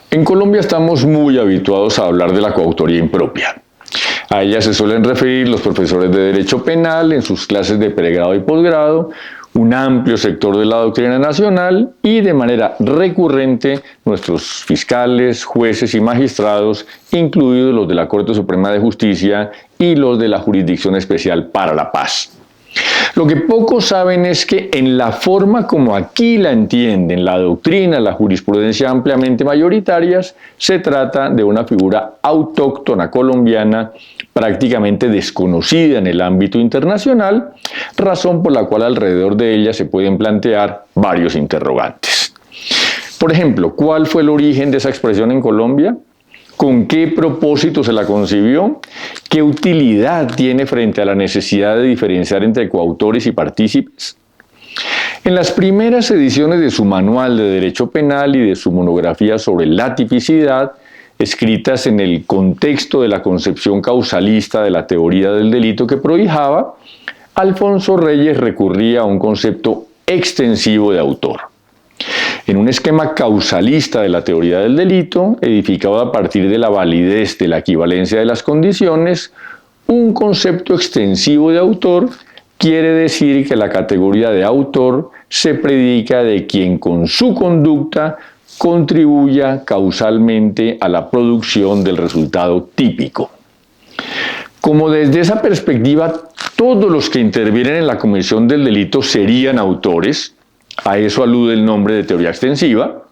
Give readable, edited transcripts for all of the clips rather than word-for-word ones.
En Colombia estamos muy habituados a hablar de la coautoría impropia. A ella se suelen referir los profesores de Derecho Penal en sus clases de pregrado y posgrado, un amplio sector de la doctrina nacional y de manera recurrente nuestros fiscales, jueces y magistrados, incluidos los de la Corte Suprema de Justicia y los de la Jurisdicción Especial para la Paz. Lo que pocos saben es que en la forma como aquí la entienden la doctrina, la jurisprudencia ampliamente mayoritarias, se trata de una figura autóctona colombiana prácticamente desconocida en el ámbito internacional, razón por la cual alrededor de ella se pueden plantear varios interrogantes. Por ejemplo, ¿cuál fue el origen de esa expresión en Colombia? ¿Con qué propósito se la concibió? ¿Qué utilidad tiene frente a la necesidad de diferenciar entre coautores y partícipes? En las primeras ediciones de su manual de Derecho Penal y de su monografía sobre la tipicidad, escritas en el contexto de la concepción causalista de la teoría del delito que prohijaba, Alfonso Reyes recurría a un concepto extensivo de autor. En un esquema causalista de la teoría del delito, edificado a partir de la validez de la equivalencia de las condiciones, un concepto extensivo de autor quiere decir que la categoría de autor se predica de quien con su conducta contribuya causalmente a la producción del resultado típico. Como desde esa perspectiva todos los que intervienen en la comisión del delito serían autores, a eso alude el nombre de teoría extensiva,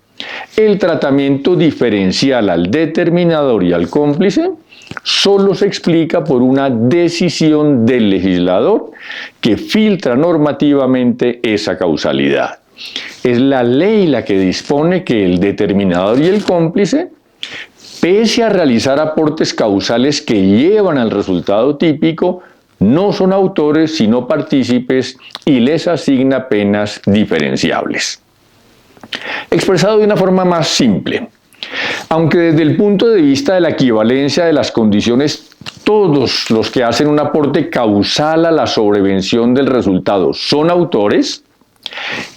el tratamiento diferencial al determinador y al cómplice solo se explica por una decisión del legislador que filtra normativamente esa causalidad. Es la ley la que dispone que el determinador y el cómplice, pese a realizar aportes causales que llevan al resultado típico, no son autores sino partícipes y les asigna penas diferenciables. Expresado de una forma más simple, aunque desde el punto de vista de la equivalencia de las condiciones, todos los que hacen un aporte causal a la sobrevención del resultado son autores,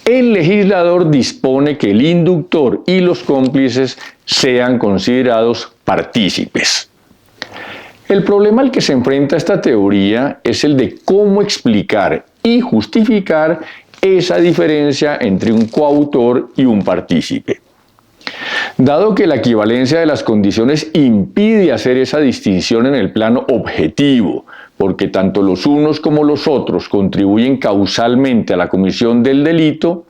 el legislador dispone que el inductor y los cómplices sean considerados partícipes. El problema al que se enfrenta esta teoría es el de cómo explicar y justificar esa diferencia entre un coautor y un partícipe. Dado que la equivalencia de las condiciones impide hacer esa distinción en el plano objetivo, porque tanto los unos como los otros contribuyen causalmente a la comisión del delito,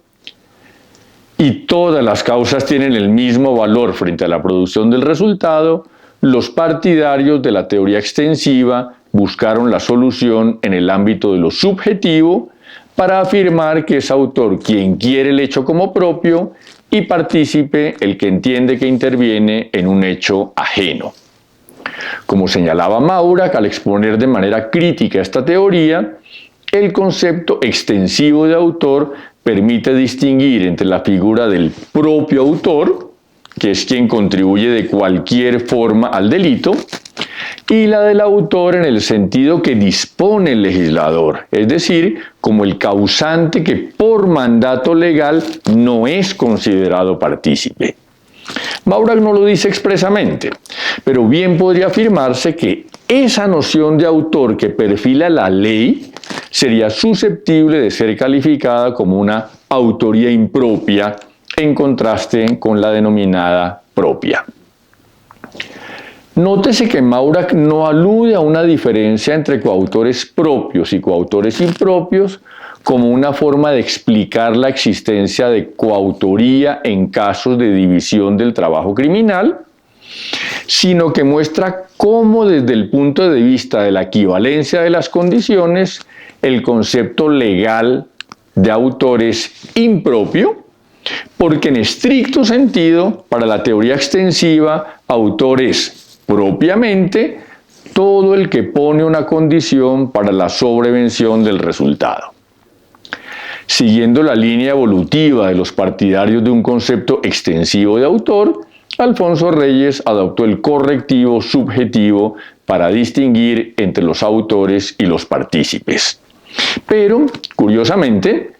y todas las causas tienen el mismo valor frente a la producción del resultado, los partidarios de la teoría extensiva buscaron la solución en el ámbito de lo subjetivo para afirmar que es autor quien quiere el hecho como propio y partícipe el que entiende que interviene en un hecho ajeno. Como señalaba Maura, al exponer de manera crítica esta teoría, el concepto extensivo de autor permite distinguir entre la figura del propio autor, que es quien contribuye de cualquier forma al delito, y la del autor en el sentido que dispone el legislador, es decir, como el causante que por mandato legal no es considerado partícipe. Maura no lo dice expresamente, pero bien podría afirmarse que esa noción de autor que perfila la ley sería susceptible de ser calificada como una autoría impropia en contraste con la denominada propia. Nótese que Maura no alude a una diferencia entre coautores propios y coautores impropios como una forma de explicar la existencia de coautoría en casos de división del trabajo criminal, sino que muestra cómo desde el punto de vista de la equivalencia de las condiciones, el concepto legal de autor es impropio, porque en estricto sentido, para la teoría extensiva, autor es propiamente todo el que pone una condición para la sobrevención del resultado. Siguiendo la línea evolutiva de los partidarios de un concepto extensivo de autor, Alfonso Reyes adoptó el correctivo subjetivo para distinguir entre los autores y los partícipes. Pero, curiosamente,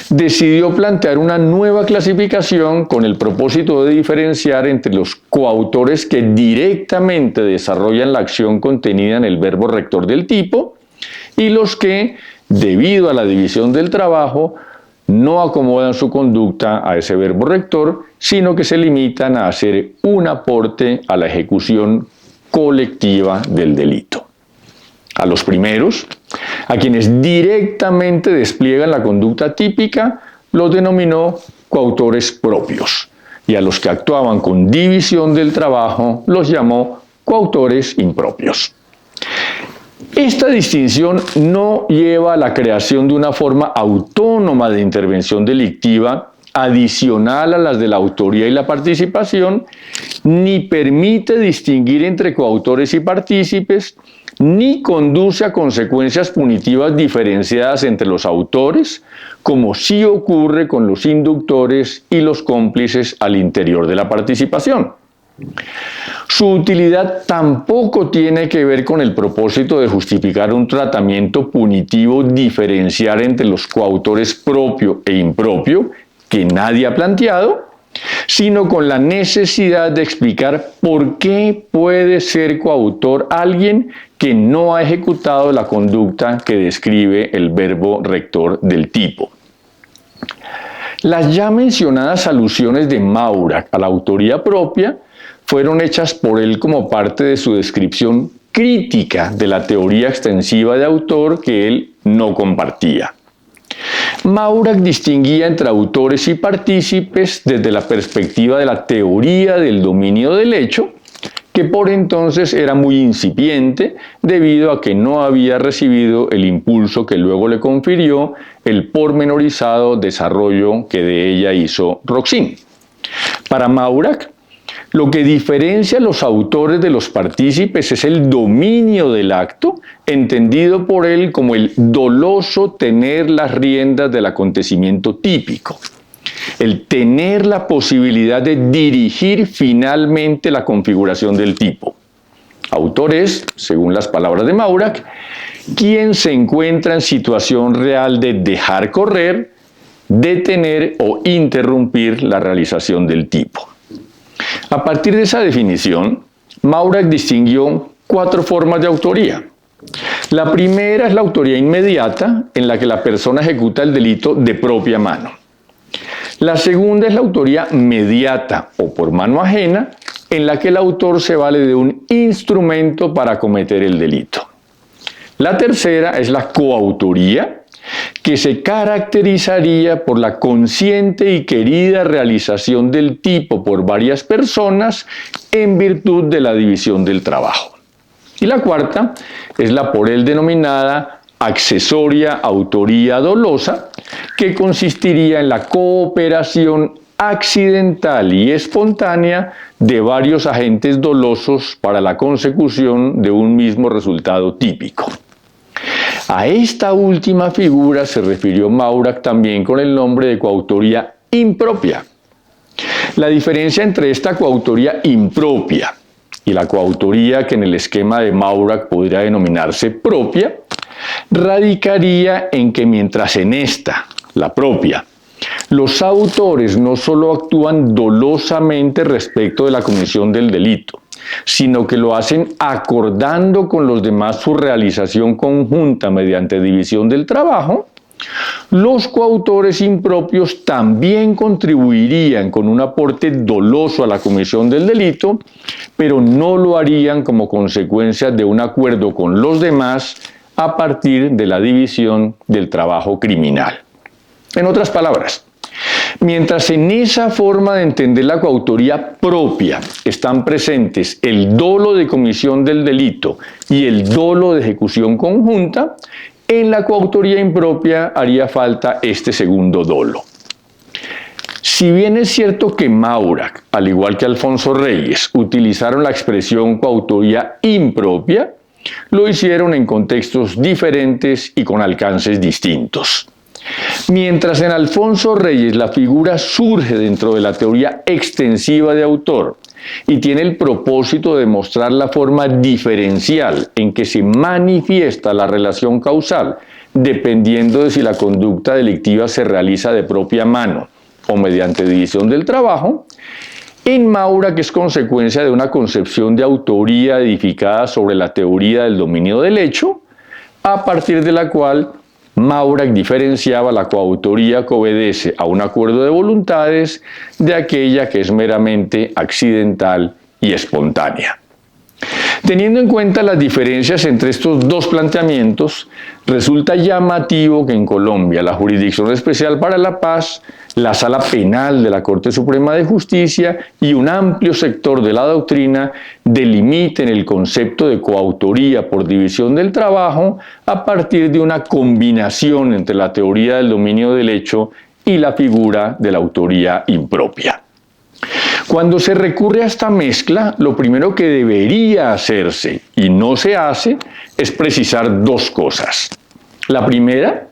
decidió plantear una nueva clasificación con el propósito de diferenciar entre los coautores que directamente desarrollan la acción contenida en el verbo rector del tipo y los que, debido a la división del trabajo, no acomodan su conducta a ese verbo rector, sino que se limitan a hacer un aporte a la ejecución colectiva del delito. A los primeros, a quienes directamente despliegan la conducta típica, los denominó coautores propios, y a los que actuaban con división del trabajo los llamó coautores impropios. Esta distinción no lleva a la creación de una forma autónoma de intervención delictiva adicional a las de la autoría y la participación, ni permite distinguir entre coautores y partícipes, ni conduce a consecuencias punitivas diferenciadas entre los autores, como sí ocurre con los inductores y los cómplices al interior de la participación. Su utilidad tampoco tiene que ver con el propósito de justificar un tratamiento punitivo diferencial entre los coautores propio e impropio, que nadie ha planteado, sino con la necesidad de explicar por qué puede ser coautor alguien que no ha ejecutado la conducta que describe el verbo rector del tipo. Las ya mencionadas alusiones de Maurac a la autoría propia fueron hechas por él como parte de su descripción crítica de la teoría extensiva de autor que él no compartía. Maurac distinguía entre autores y partícipes desde la perspectiva de la teoría del dominio del hecho, que por entonces era muy incipiente debido a que no había recibido el impulso que luego le confirió el pormenorizado desarrollo que de ella hizo Roxin. Para Maurac, lo que diferencia a los autores de los partícipes es el dominio del acto, entendido por él como el doloso tener las riendas del acontecimiento típico, el tener la posibilidad de dirigir finalmente la configuración del tipo. Autor es, según las palabras de Maurac, quien se encuentra en situación real de dejar correr, detener o interrumpir la realización del tipo. A partir de esa definición, Maurac distinguió 4 formas de autoría. La primera es la autoría inmediata, en la que la persona ejecuta el delito de propia mano. La segunda es la autoría mediata o por mano ajena, en la que el autor se vale de un instrumento para cometer el delito. La tercera es la coautoría, que se caracterizaría por la consciente y querida realización del tipo por varias personas en virtud de la división del trabajo. Y la cuarta es la por él denominada accesoria autoría dolosa, que consistiría en la cooperación accidental y espontánea de varios agentes dolosos para la consecución de un mismo resultado típico. A esta última figura se refirió Maurac también con el nombre de coautoría impropia. La diferencia entre esta coautoría impropia y la coautoría que en el esquema de Maurac podría denominarse propia, radicaría en que mientras en esta, la propia, los autores no solo actúan dolosamente respecto de la comisión del delito, sino que lo hacen acordando con los demás su realización conjunta mediante división del trabajo, los coautores impropios también contribuirían con un aporte doloso a la comisión del delito, pero no lo harían como consecuencia de un acuerdo con los demás a partir de la división del trabajo criminal. En otras palabras, mientras en esa forma de entender la coautoría propia están presentes el dolo de comisión del delito y el dolo de ejecución conjunta, en la coautoría impropia haría falta este segundo dolo. Si bien es cierto que Maurac, al igual que Alfonso Reyes, utilizaron la expresión coautoría impropia, lo hicieron en contextos diferentes y con alcances distintos. Mientras en Alfonso Reyes la figura surge dentro de la teoría extensiva de autor, y tiene el propósito de mostrar la forma diferencial en que se manifiesta la relación causal, dependiendo de si la conducta delictiva se realiza de propia mano o mediante división del trabajo. En Maurak es consecuencia de una concepción de autoría edificada sobre la teoría del dominio del hecho, a partir de la cual Maurak diferenciaba la coautoría que obedece a un acuerdo de voluntades de aquella que es meramente accidental y espontánea. Teniendo en cuenta las diferencias entre estos dos planteamientos, resulta llamativo que en Colombia la Jurisdicción Especial para la Paz, la Sala Penal de la Corte Suprema de Justicia y un amplio sector de la doctrina delimiten el concepto de coautoría por división del trabajo a partir de una combinación entre la teoría del dominio del hecho y la figura de la autoría impropia. Cuando se recurre a esta mezcla, lo primero que debería hacerse, y no se hace, es precisar dos cosas. La primera,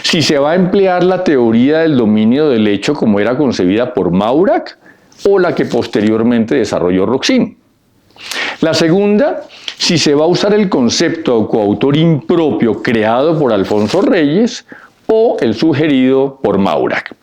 si se va a emplear la teoría del dominio del hecho como era concebida por Maurak o la que posteriormente desarrolló Roxin. La segunda, si se va a usar el concepto de coautor impropio creado por Alfonso Reyes o el sugerido por Maurak.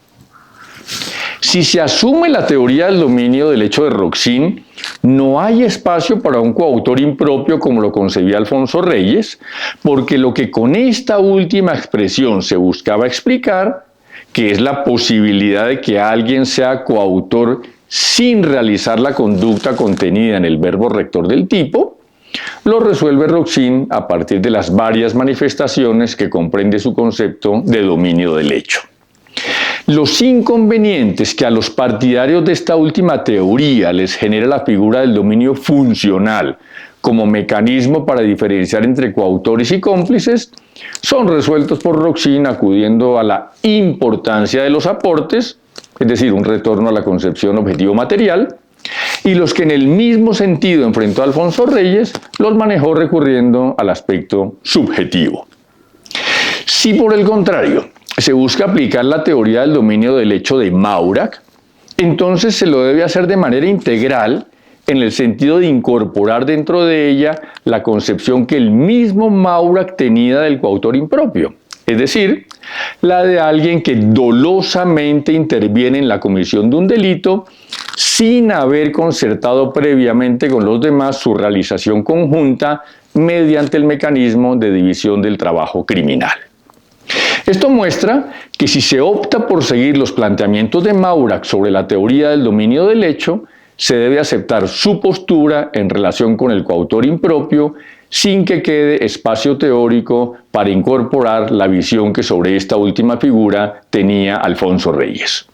Si se asume la teoría del dominio del hecho de Roxin, no hay espacio para un coautor impropio como lo concebía Alfonso Reyes, porque lo que con esta última expresión se buscaba explicar, que es la posibilidad de que alguien sea coautor sin realizar la conducta contenida en el verbo rector del tipo, lo resuelve Roxin a partir de las varias manifestaciones que comprende su concepto de dominio del hecho. Los inconvenientes que a los partidarios de esta última teoría les genera la figura del dominio funcional como mecanismo para diferenciar entre coautores y cómplices son resueltos por Roxin acudiendo a la importancia de los aportes, es decir, un retorno a la concepción objetivo material, y los que en el mismo sentido enfrentó a Alfonso Reyes los manejó recurriendo al aspecto subjetivo. Si por el contrario se busca aplicar la teoría del dominio del hecho de Maurak, entonces se lo debe hacer de manera integral en el sentido de incorporar dentro de ella la concepción que el mismo Maurak tenía del coautor impropio, es decir, la de alguien que dolosamente interviene en la comisión de un delito sin haber concertado previamente con los demás su realización conjunta mediante el mecanismo de división del trabajo criminal. Esto muestra que si se opta por seguir los planteamientos de Maurak sobre la teoría del dominio del hecho, se debe aceptar su postura en relación con el coautor impropio sin que quede espacio teórico para incorporar la visión que sobre esta última figura tenía Alfonso Reyes.